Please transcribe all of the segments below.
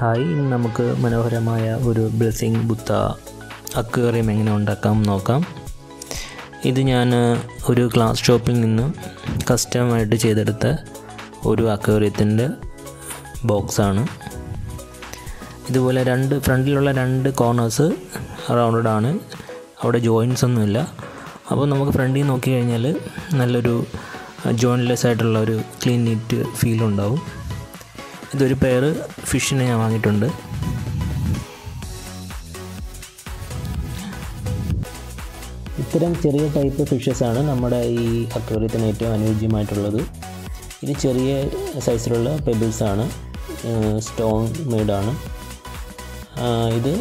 Hi, ഇന്ന് നമുക്ക് മനോഹരമായ ഒരു ബ്ലെസ്സിങ് ബുദ്ധ അക്വേറിയം എങ്ങനെ ഉണ്ടാക്കാം നോക്കാം. ഇത് ഞാൻ ഒരു ഗ്ലാസ് ഷോപ്പിൽ നിന്ന് കസ്റ്റമായിട്ട് ചെയ്തെടുത്ത ഒരു അക്വേറിയത്തിൻ്റെ ബോക്സാണ്. ഇതുപോലെ ഫ്രണ്ടിലുള്ള രണ്ട് കോർണേഴ്സ് റൗണ്ടഡ് ആണ്, അവിടെ ജോയിൻറ്റ്സ് ഒന്നുമില്ല. അപ്പോൾ നമുക്ക് ഫ്രണ്ടിൽ നോക്കി കഴിഞ്ഞാൽ നല്ലൊരു ജോയിൻറ്റ്ലെസ് ആയിട്ടുള്ള ഒരു ക്ലീൻ നീറ്റ് ഫീൽ ഉണ്ടാവും. ഇതൊരു പെയർ ഫിഷിനെ ഞാൻ വാങ്ങിയിട്ടുണ്ട്. ഇത്തരം ചെറിയ ടൈപ്പ് ഫിഷസാണ് നമ്മുടെ ഈ അക്വേറിയത്തിന് ഏറ്റവും അനുയോജ്യമായിട്ടുള്ളത്. ഇത് ചെറിയ സൈസിലുള്ള പെബിൾസാണ്, സ്റ്റോൺ മെയ്ഡാണ്. ഇത്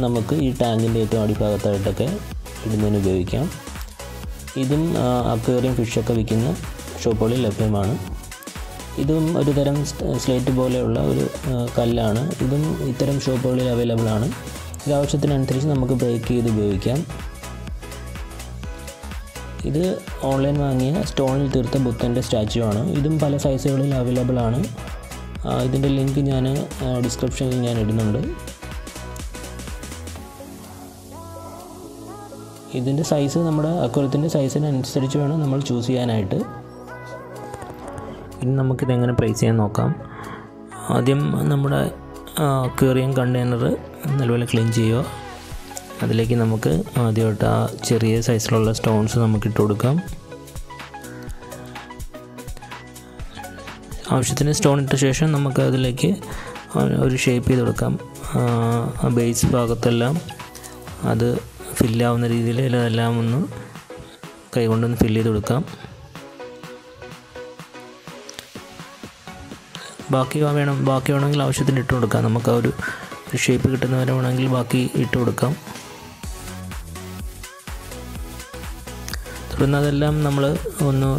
നമുക്ക് ഈ ടാങ്കിൻ്റെ ഏറ്റവും അടിഭാഗത്തായിട്ടൊക്കെ ഇടുന്നതിന് ഉപയോഗിക്കാം. ഇതും അക്വേറിയം ഫിഷൊക്കെ വിൽക്കുന്ന ഷോപ്പുകളിൽ ലഭ്യമാണ്. ഇതും ഒരു തരം സ്ലേറ്റ് പോലെയുള്ള ഒരു കല്ലാണ്. ഇതും ഇത്തരം ഷോപ്പുകളിൽ അവൈലബിൾ ആണ്. ഇത് ആവശ്യത്തിനനുസരിച്ച് നമുക്ക് ബ്രേക്ക് ചെയ്ത് ഉപയോഗിക്കാം. ഇത് ഓൺലൈൻ വാങ്ങിയ സ്റ്റോണിൽ തീർത്ത ബുദ്ധൻ്റെ സ്റ്റാച്ചു ആണ്. ഇതും പല സൈസുകളിൽ അവൈലബിൾ ആണ്. ഇതിൻ്റെ ലിങ്ക് ഞാൻ ഡിസ്ക്രിപ്ഷനിൽ ഞാൻ ഇടുന്നുണ്ട്. ഇതിൻ്റെ സൈസ് നമ്മുടെ അക്വേറിയത്തിൻ്റെ സൈസിനനുസരിച്ച് വേണം നമ്മൾ ചൂസ് ചെയ്യാനായിട്ട്. ഇനി നമുക്കിതെങ്ങനെ പ്ലേസ് ചെയ്യാൻ നോക്കാം. ആദ്യം നമ്മുടെ അക്വേറിയം കണ്ടെയ്നർ നല്ലപോലെ ക്ലീൻ ചെയ്യുക. അതിലേക്ക് നമുക്ക് ആദ്യമായിട്ട് ആ ചെറിയ സൈസിലുള്ള സ്റ്റോൺസ് നമുക്ക് ഇട്ട് കൊടുക്കാം. ആവശ്യത്തിന് സ്റ്റോൺ ഇട്ട ശേഷം നമുക്ക് അതിലേക്ക് ഒരു ഷേപ്പ് ചെയ്ത് കൊടുക്കാം. ബേസ് ഭാഗത്തെല്ലാം അത് ഫില്ലാവുന്ന രീതിയിൽ എല്ലാം ഒന്ന് കൈകൊണ്ടൊന്ന് ഫില്ല് ചെയ്ത് കൊടുക്കാം. ബാക്കി വേണമെങ്കിൽ ആവശ്യത്തിന് ഇട്ട് കൊടുക്കാം. നമുക്ക് ആ ഒരു ഷേപ്പ് കിട്ടുന്നവരെ വേണമെങ്കിൽ ബാക്കി ഇട്ട് കൊടുക്കാം. തുടർന്ന് അതെല്ലാം നമ്മൾ ഒന്ന്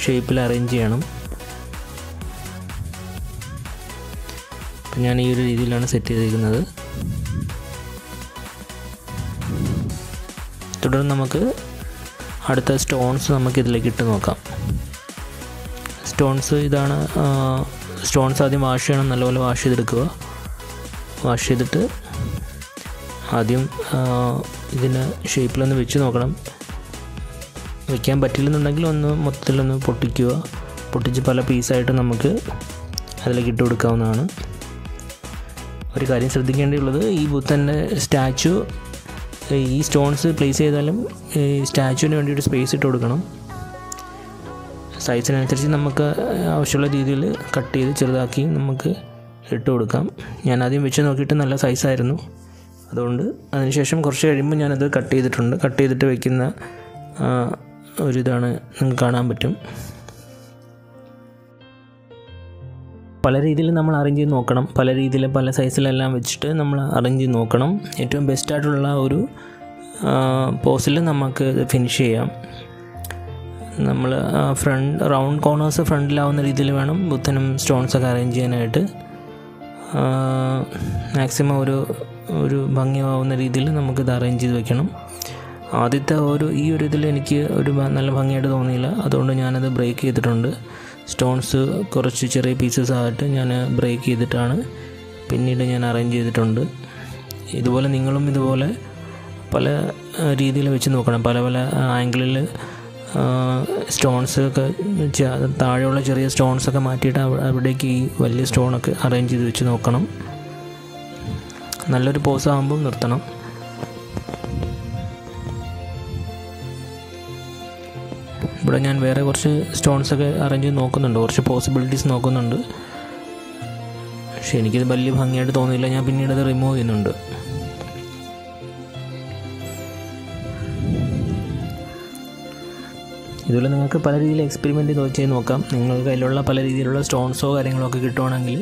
ഷേപ്പിൽ അറേഞ്ച് ചെയ്യണം. അപ്പം ഞാൻ ഈ ഒരു രീതിയിലാണ് സെറ്റ് ചെയ്തിരിക്കുന്നത്. തുടർന്ന് നമുക്ക് അടുത്ത സ്റ്റോൺസ് നമുക്കിതിലേക്ക് ഇട്ട് നോക്കാം. സ്റ്റോൺസ് ഇതാണ്. സ്റ്റോൺസ് ആദ്യം വാഷ് ചെയ്യണം, നല്ലപോലെ വാഷ് ചെയ്തെടുക്കുക. വാഷ് ചെയ്തിട്ട് ആദ്യം ഇതിന് ഷേപ്പിലൊന്ന് വെച്ച് നോക്കണം. വയ്ക്കാൻ പറ്റില്ലെന്നുണ്ടെങ്കിൽ മൊത്തത്തിലൊന്ന് പൊട്ടിച്ച് പല പീസായിട്ട് നമുക്ക് അതിലേക്ക് ഇട്ട് കൊടുക്കാവുന്നതാണ്. ഒരു കാര്യം ശ്രദ്ധിക്കേണ്ടിയുള്ളത്, ഈ ബുദ്ധൻ്റെ സ്റ്റാച്ചു ഈ സ്റ്റോൺസ് പ്ലേസ് ചെയ്താലും ഈ സ്റ്റാച്ചുവിന് വേണ്ടി ഒരു സ്പേസ് ഇട്ട് കൊടുക്കണം. സൈസിനനുസരിച്ച് നമുക്ക് ആവശ്യമുള്ള രീതിയിൽ കട്ട് ചെയ്ത് ചെറുതാക്കി നമുക്ക് ഇട്ട് കൊടുക്കാം. ഞാൻ ആദ്യം വെച്ച് നോക്കിയിട്ട് നല്ല സൈസായിരുന്നു. അതുകൊണ്ട് അതിനുശേഷം കുറച്ച് കഴിയുമ്പോൾ ഞാനത് കട്ട് ചെയ്തിട്ട് വയ്ക്കുന്ന ഒരിതാണ് നിങ്ങൾക്ക് കാണാൻ പറ്റും. പല രീതിയിൽ നമ്മൾ അറേഞ്ച് ചെയ്ത് നോക്കണം. പല സൈസിലെല്ലാം വെച്ചിട്ട് നമ്മൾ അറേഞ്ച് ചെയ്ത് നോക്കണം. ഏറ്റവും ബെസ്റ്റായിട്ടുള്ള ഒരു പോസിൽ നമുക്ക് ഫിനിഷ് ചെയ്യാം. നമ്മൾ റൗണ്ട് കോർണേഴ്സ് ഫ്രണ്ടിലാവുന്ന രീതിയിൽ വേണം ബുദ്ധനും സ്റ്റോൺസൊക്കെ അറേഞ്ച് ചെയ്യാനായിട്ട്. മാക്സിമം ഒരു ഭംഗിയാവുന്ന രീതിയിൽ നമുക്കിത് അറേഞ്ച് ചെയ്ത് വെക്കണം. ആദ്യത്തെ ഈ ഒരു ഇതിൽ എനിക്ക് നല്ല ഭംഗിയായിട്ട് തോന്നിയില്ല. അതുകൊണ്ട് ഞാനത് ബ്രേക്ക് ചെയ്തിട്ടുണ്ട്. സ്റ്റോൺസ് കുറച്ച് ചെറിയ പീസസ് ആയിട്ട് ഞാൻ ബ്രേക്ക് ചെയ്തിട്ടാണ് പിന്നീട് ഞാൻ അറേഞ്ച് ചെയ്തിട്ടുണ്ട്. ഇതുപോലെ നിങ്ങളും ഇതുപോലെ പല രീതിയിൽ വെച്ച് നോക്കണം. പല ആംഗിളിൽ സ്റ്റോൺസൊക്കെ താഴെയുള്ള ചെറിയ സ്റ്റോൺസൊക്കെ മാറ്റിയിട്ട് അവിടേക്ക് ഈ വലിയ സ്റ്റോണൊക്കെ അറേഞ്ച് ചെയ്ത് വെച്ച് നോക്കണം. നല്ലൊരു പോസ് ആകുമ്പോൾ നിർത്തണം. ഇവിടെ ഞാൻ വേറെ കുറച്ച് സ്റ്റോൺസൊക്കെ അറേഞ്ച് ചെയ്ത് നോക്കുന്നുണ്ട്, കുറച്ച് പോസിബിലിറ്റീസ് നോക്കുന്നുണ്ട്. പക്ഷേ എനിക്കിത് വലിയ ഭംഗിയായിട്ട് തോന്നിയില്ല. ഞാൻ പിന്നീട് അത് റിമൂവ് ചെയ്യുന്നുണ്ട്. ഇതുപോലെ നിങ്ങൾക്ക് പല രീതിയിൽ എക്സ്പെരിമെൻറ്റ് ചെയ്ത് നോക്കാം. നിങ്ങൾക്ക് കയ്യിലുള്ള പല രീതിയിലുള്ള സ്റ്റോൺസോ കാര്യങ്ങളോ ഒക്കെ കിട്ടുവാണെങ്കിൽ,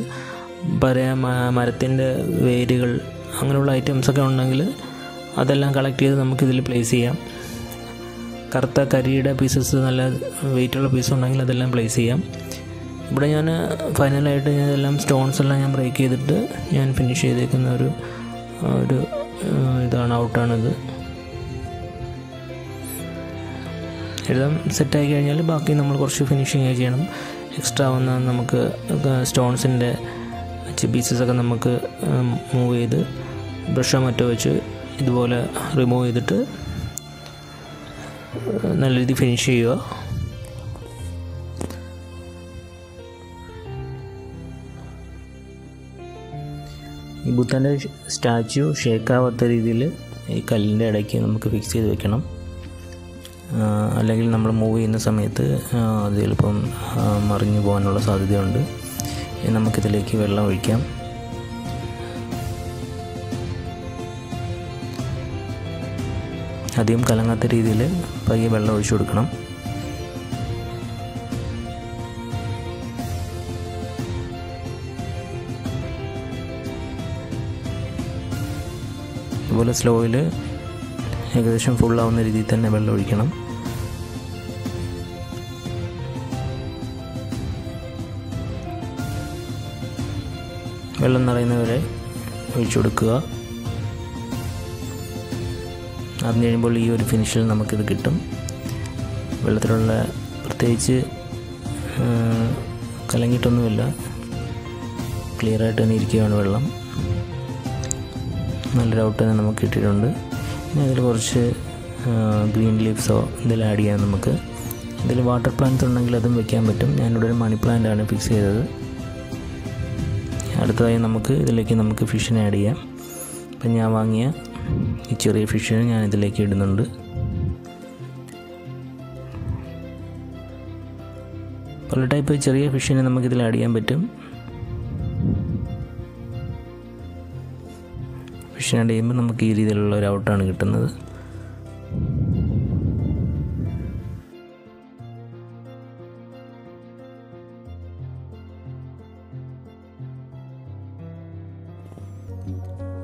മരത്തിൻ്റെ വേരുകൾ അങ്ങനെയുള്ള ഐറ്റംസൊക്കെ ഉണ്ടെങ്കിൽ അതെല്ലാം കളക്ട് ചെയ്ത് നമുക്കിതിൽ പ്ലേസ് ചെയ്യാം. കറുത്ത കരിയുടെ പീസസ് നല്ല വെയിറ്റുള്ള പീസ് ഉണ്ടെങ്കിൽ അതെല്ലാം പ്ലേസ് ചെയ്യാം. ഇവിടെ ഞാൻ ഫൈനലായിട്ട് ഇതെല്ലാം സ്റ്റോൺസെല്ലാം ഞാൻ ബ്രേക്ക് ചെയ്തിട്ട് ഞാൻ ഫിനിഷ് ചെയ്തേക്കുന്ന ഒരു ഔട്ടാണിത്. എല്ലാം സെറ്റായി കഴിഞ്ഞാൽ ബാക്കി നമ്മൾ കുറച്ച് ഫിനിഷിങ് ചെയ്യണം. എക്സ്ട്രാ വന്ന നമുക്ക് സ്റ്റോൺസിൻ്റെ കുറച്ച് പീസസൊക്കെ നമുക്ക് മൂവ് ചെയ്ത് ബ്രഷോ മറ്റോ വെച്ച് ഇതുപോലെ റിമൂവ് ചെയ്തിട്ട് നല്ല രീതിയിൽ ഫിനിഷ് ചെയ്യുക. ഈ ബുദ്ധൻ്റെ സ്റ്റാച്യു ഷേക്കാവാത്ത രീതിയിൽ ഈ കല്ലിൻ്റെ ഇടയ്ക്ക് നമുക്ക് ഫിക്സ് ചെയ്ത് വെക്കണം. അല്ലെങ്കിൽ നമ്മൾ മൂവ് ചെയ്യുന്ന സമയത്ത് അത് ചിലപ്പം മറിഞ്ഞു പോകാനുള്ള സാധ്യതയുണ്ട്. നമുക്കിതിലേക്ക് വെള്ളം ഒഴിക്കാം. അധികം കലങ്ങാത്ത രീതിയിൽ പയ്യെ വെള്ളം ഒഴിച്ചു കൊടുക്കണം. അതുപോലെ സ്ലോയിൽ ഏകദേശം ഫുള്ളാവുന്ന രീതിയിൽ തന്നെ വെള്ളം ഒഴിക്കണം. വെള്ളം നിറയുന്നവരെ ഒഴിച്ചു കൊടുക്കുക. അറിഞ്ഞു കഴിയുമ്പോൾ ഈ ഒരു ഫിനിഷിൽ നമുക്കിത് കിട്ടും. വെള്ളത്തിലുള്ള പ്രത്യേകിച്ച് കലങ്ങിയിട്ടൊന്നുമില്ല, ക്ലിയറായിട്ട് തന്നെ ഇരിക്കുകയാണ് വെള്ളം. നല്ലൊരു ഔട്ട് തന്നെ നമുക്ക് കിട്ടിയിട്ടുണ്ട്. പിന്നെ അതിൽ കുറച്ച് ഗ്രീൻ ലീവ്സോ എന്തെങ്കിലും ആഡ് ചെയ്യാം നമുക്ക്. ഇതിൽ വാട്ടർ പ്ലാന്റ്സ് ഉണ്ടെങ്കിൽ അതും വെക്കാൻ പറ്റും. ഞാനിവിടെ ഒരു മണി പ്ലാന്റാണ് ഫിക്സ് ചെയ്തത്. അടുത്തതായി ഇതിലേക്ക് ഫിഷിനെ ആഡ് ചെയ്യാം. അപ്പം ഞാൻ വാങ്ങിയ ഈ ചെറിയ ഫിഷിനെ ഞാൻ ഇതിലേക്ക് ഇടുന്നുണ്ട്. പല ടൈപ്പ് ചെറിയ ഫിഷിനെ നമുക്കിതിൽ ആഡ് ചെയ്യാൻ പറ്റും. ഫിഷിനെ ആഡ് ചെയ്യുമ്പോൾ നമുക്ക് ഈ രീതിയിലുള്ള ഒരു ഔട്ടാണ് കിട്ടുന്നത്.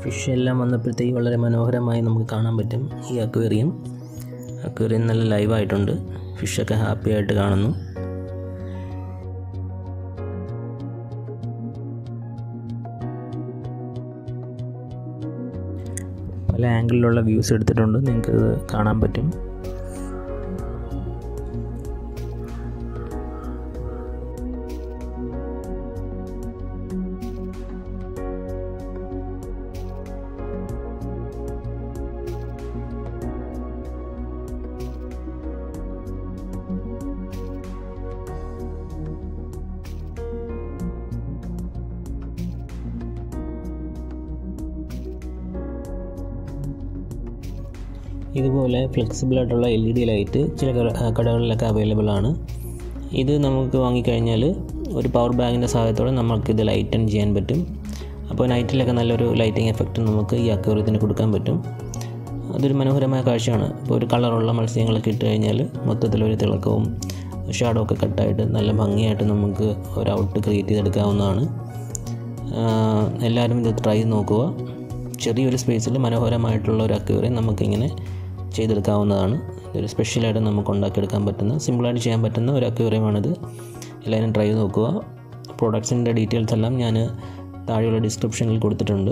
ഫിഷ് എല്ലാം വന്നപ്പോഴത്തേക്ക് വളരെ മനോഹരമായി നമുക്ക് കാണാൻ പറ്റും. ഈ അക്വേറിയം നല്ല ലൈവായിട്ടുണ്ട്. ഫിഷൊക്കെ ഹാപ്പി ആയിട്ട് കാണുന്നു. പല ആംഗിളിലുള്ള വ്യൂസ് എടുത്തിട്ടുണ്ട്, നിങ്ങൾക്കത് കാണാൻ പറ്റും. ഇതുപോലെ ഫ്ലെക്സിബിളായിട്ടുള്ള LED ലൈറ്റ് ചില കടകളിലൊക്കെ അവൈലബിൾ ആണ്. ഇത് നമുക്ക് വാങ്ങിക്കഴിഞ്ഞാൽ ഒരു പവർ ബാങ്കിൻ്റെ സഹായത്തോടെ നമുക്കിത് ലൈറ്റൻ ചെയ്യാൻ പറ്റും. അപ്പോൾ നൈറ്റിലൊക്കെ നല്ലൊരു ലൈറ്റിംഗ് എഫക്റ്റ് നമുക്ക് ഈ അക്വേറിയത്തിന് കൊടുക്കാൻ പറ്റും. അതൊരു മനോഹരമായ കാഴ്ചയാണ്. ഇപ്പോൾ ഒരു കളറുള്ള മത്സ്യങ്ങളൊക്കെ ഇട്ട് കഴിഞ്ഞാൽ മൊത്തത്തിലൊരു തിളക്കവും ഷാഡോ ഒക്കെ കട്ടായിട്ട് നല്ല ഭംഗിയായിട്ട് നമുക്ക് ഒരു ഔട്ട് ക്രിയേറ്റ് ചെയ്തെടുക്കാവുന്നതാണ്. എല്ലാവരും ഇത് ട്രൈ ചെയ്ത് നോക്കുക. ചെറിയൊരു സ്പേസിൽ മനോഹരമായിട്ടുള്ള ഒരു അക്വേറിയം നമുക്കിങ്ങനെ ചെയ്തെടുക്കാവുന്നതാണ്. ഇതൊരു സ്പെഷ്യലായിട്ട് നമുക്ക് ഉണ്ടാക്കിയെടുക്കാൻ പറ്റുന്ന, സിമ്പിളായിട്ട് ചെയ്യാൻ പറ്റുന്ന ഒരു അക്വേറിയമാണിത്. എല്ലാവരും ട്രൈ ചെയ്ത് നോക്കുക. പ്രോഡക്ട്സിൻ്റെ ഡീറ്റെയിൽസ് എല്ലാം ഞാൻ താഴെയുള്ള ഡിസ്ക്രിപ്ഷനിൽ കൊടുത്തിട്ടുണ്ട്.